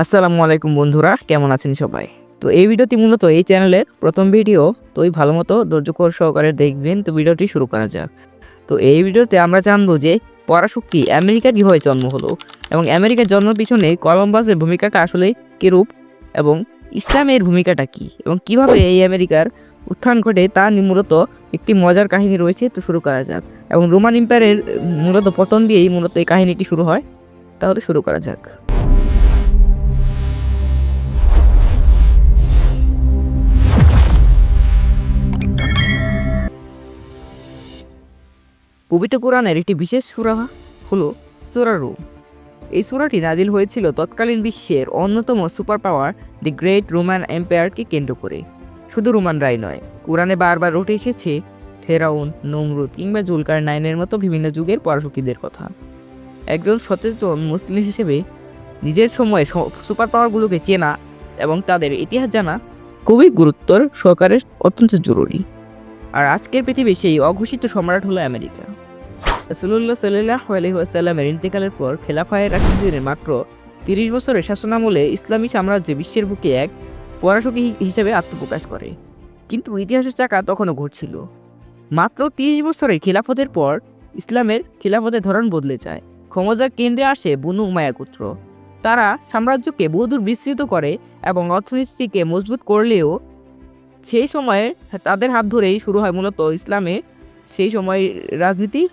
আসসালামু আলাইকুম বন্ধুরা, কেমন আছেন সবাই? তো এই ভিডিওটি মূলত এই চ্যানেলের ১ম ভিডিও। তো ভালোমতো ধৈর্য সহকারে দেখবেন। তো ভিডিওটি শুরু করা যাক। তো এই ভিডিওতে আমরা জানবো যে পরাশক্তি আমেরিকার কিভাবে জন্ম হলো এবং আমেরিকার জন্মের পিছনে কলম্বাসের ভূমিকাটা আসলে কিরূপ এবং ইসলামের ভূমিকাটা কী এবং কিভাবে এই আমেরিকার উত্থান ঘটে তা নিয়ে মূলত একটি মজার কাহিনী রয়েছে। তো শুরু করা যাক এবং রোমান এম্পায়ারের মূলত পতন দিয়েই মূলত এই কাহিনীটি শুরু হয়। তাহলে শুরু করা যাক। পবিত্র কোরআনের একটি বিশেষ সূরা হলো সূরা রুম। এই সূরাটি নাজিল হয়েছিল তৎকালীন বিশ্বের অন্যতম super power the great Roman এম্পায়ারকে কেন্দ্র করে। শুধু রোমানরাই নয়, কোরআনে বারবার উঠে এসেছে ফেরাউন, নমরুদ কিংবা জুলকার নাইনের মতো বিভিন্ন যুগের পরাশক্তিদের কথা। একজন সচেতন মুসলিম হিসেবে নিজের সময়ে সুপার পাওয়ারগুলোকে চেনা এবং তাদের ইতিহাস জানা খুবই গুরুত্বর সহকারে অত্যন্ত জরুরি। আর আজকের পৃথিবী সেই অঘোষিত সম্রাট হলো আমেরিকা। রাসূলুল্লাহ সাল্লাল্লাহু আলাইহি ওয়াসাল্লামের ইন্তেকালের পর খেলাফায়ে রাশিদুনের মাত্র ৩০ বছরের শাসনামলে ইসলামী সাম্রাজ্য বিশ্বের বুকে এক পরাশক্তি হিসেবে আত্মপ্রকাশ করে। কিন্তু ইতিহাসের চাকা তখনও ঘুরছিল। মাত্র ৩০ বছরের খিলাফতের পর ইসলামের খিলাফতের ধরন বদলে যায়। ক্ষমতার কেন্দ্রে আসে বনু উমাইয়া গোত্র। তারা সাম্রাজ্যকে বহুদূর বিস্তৃত করে এবং অর্থনীতিকে মজবুত করলেও সেই সময়ে তাদের হাত ধরেই শুরু হয় মূলত ইসলামে সেই সময় রাজনীতির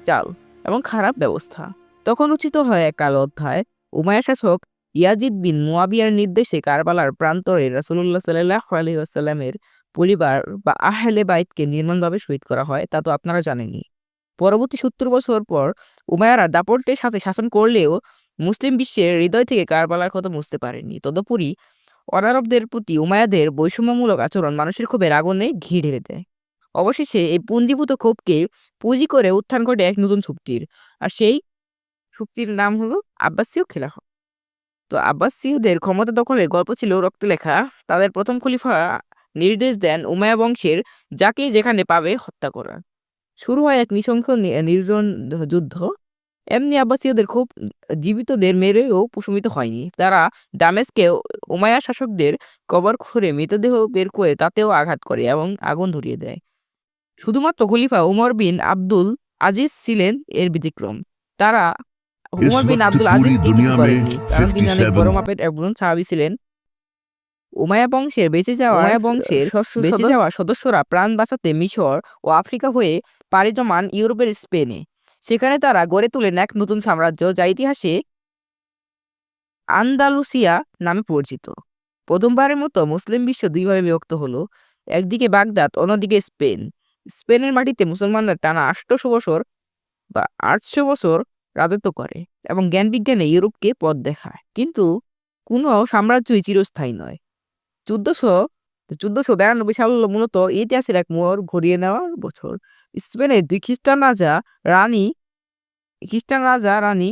চাল এবং খারাপ ব্যবস্থা। তখন রচিত হয় এক কালো অধ্যায়। উমাইয়া শাসক ইয়াজিদ বিন মুয়াবিয়ার নির্দেশে কারবালার প্রান্তরে রাসূলুল্লাহ সাল্লাল্লাহু আলাইহি ওয়াসাল্লামের পরিবার বা আহলে বাইতকে নির্মমভাবে শহীদ করা হয়। তা তো আপনারা জানেনই। পরবর্তী ৭০ বছর পর উমাইয়ারা দাপটের সাথে শাসন করলেও মুসলিম বিশ্বের হৃদয় থেকে কারবালার কথা মুছতে পারেনি। তদুপরি অনারবদের প্রতি উমাইয়াদের বৈষম্যমূলক আচরণ মানুষের ক্ষোভের আগুনে ঘি ঢেলে দেয়। অবশেষে এই পুঞ্জীভূত ক্ষোভকে পুঁজি করে উত্থান ঘটে এক নতুন শক্তির। আর সেই শক্তির নাম হলো আব্বাসীয় খেলাফত। তো আব্বাসীয়দের ক্ষমতা দখলের গল্প ছিল রক্তলেখা। তাদের প্রথম খলিফা নির্দেশ দেন উমাইয়া বংশের যাকে যেখানে পাবে হত্যা করার। শুরু হয় এক নৃশংস নির্জন যুদ্ধ। এমনি আব্বাসীয়দের খুব জীবিতদের মেরেও প্রশমিত হয়নি। তারা দামেস্কে উমাইয়া শাসকদের কবর খুঁড়ে মৃতদেহ বের করে তাতেও আঘাত করে এবং আগুন ধরিয়ে দেয়। শুধুমাত্র খলিফা উমর বিন আব্দুল আজিজ ছিলেন এর ব্যতিক্রম। তারা इस উমর বিন वक्त আব্দুল पूरी আজিজকে কিছু दुनिया में করেননি, কারণ তিনি অনেক 57 বড় মাপের একজন সাহাবী ছিলেন। উমাইয়া বংশের বেঁচে যাওয়া সদস্যরা প্রাণ বাঁচাতে মিশর ও আফ্রিকা হয়ে পাড়ি জমান ইউরোপের স্পেনে। সেখানে তারা গড়ে তোলেন এক নতুন সাম্রাজ্য যা ইতিহাসে আন্দালুসিয়া নামে পরিচিত। প্রথমবারের মতো মুসলিম বিশ্ব দুইভাবে বিভক্ত হলো। একদিকে বাগদাদ, অন্যদিকে স্পেন। স্পেনের মাটিতে মুসলমানরা টানা ৮০০ বছর বা ৮০০ বছর রাজত্ব করে এবং জ্ঞান বিজ্ঞানে ইউরোপকে পথ দেখায়। কিন্তু কোনো সাম্রাজ্যই চিরস্থায়ী নয়। ১৪৯২ সাল হলো মূলত ইতিহাসের এক মোড় ঘুরিয়ে নেওয়ার বছর। স্পেনের দুই খ্রিস্টান রাজা রানী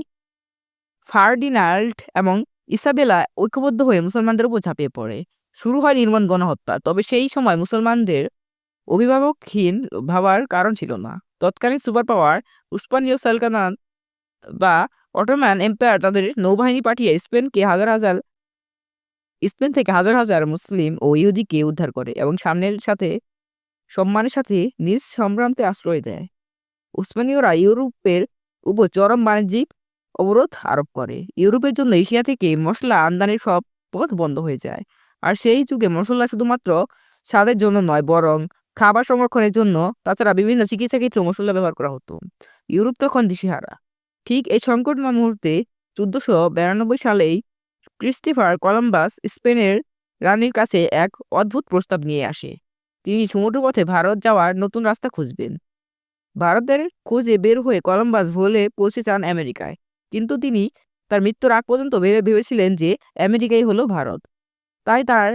ফার্ডিনান্ড এবং ইসাবেলা ঐক্যবদ্ধ হয়ে মুসলমানদের উপর ঝাঁপিয়ে পড়ে। শুরু হয় নির্মম গণহত্যা। তবে সেই সময় মুসলমানদের অভিভাবকহীন ভাবার কারণ ছিল না। তৎকালীন সুপার পাওয়ার উসমানীয় সালতানাত বা অটোমান এম্পায়ার তাদের নৌবাহিনী পাঠিয়ে স্পেন থেকে হাজার হাজার মুসলিম ও ইহুদিকে উদ্ধার করে এবং সম্মানের সাথে নিজ সম্ভ্রান্তে আশ্রয় দেয়। উসমানীয়রা ইউরোপের উপর চরম বাণিজ্যিক অবরোধ আরোপ করে। ইউরোপের জন্য এশিয়া থেকে মসলা আমদানির সব পথ বন্ধ হয়ে যায়। আর সেই যুগে মসলা শুধুমাত্র স্বাদের জন্য নয়, বরং খাবার সংরক্ষণের জন্য, তাছাড়া বিভিন্ন চিকিৎসা ক্ষেত্রে মসলা ব্যবহার করা হতো। ইউরোপ তখন দিশেহারা। ঠিক এই সংকটময় মুহূর্তে ১৪৯২ সালেই ক্রিস্টোফার কলম্বাস স্পেনের রানীর কাছে এক অদ্ভুত প্রস্তাব নিয়ে আসে। তিনি সমুদ্রপথে ভারত যাওয়ার নতুন রাস্তা খুঁজবেন। ভারতের খোঁজে বের হয়ে কলম্বাস ভুলে পৌঁছে যান আমেরিকায়। কিন্তু তিনি তার মৃত্যুর আগ পর্যন্ত ভেবেছিলেন যে আমেরিকাই হলো ভারত। তাই তার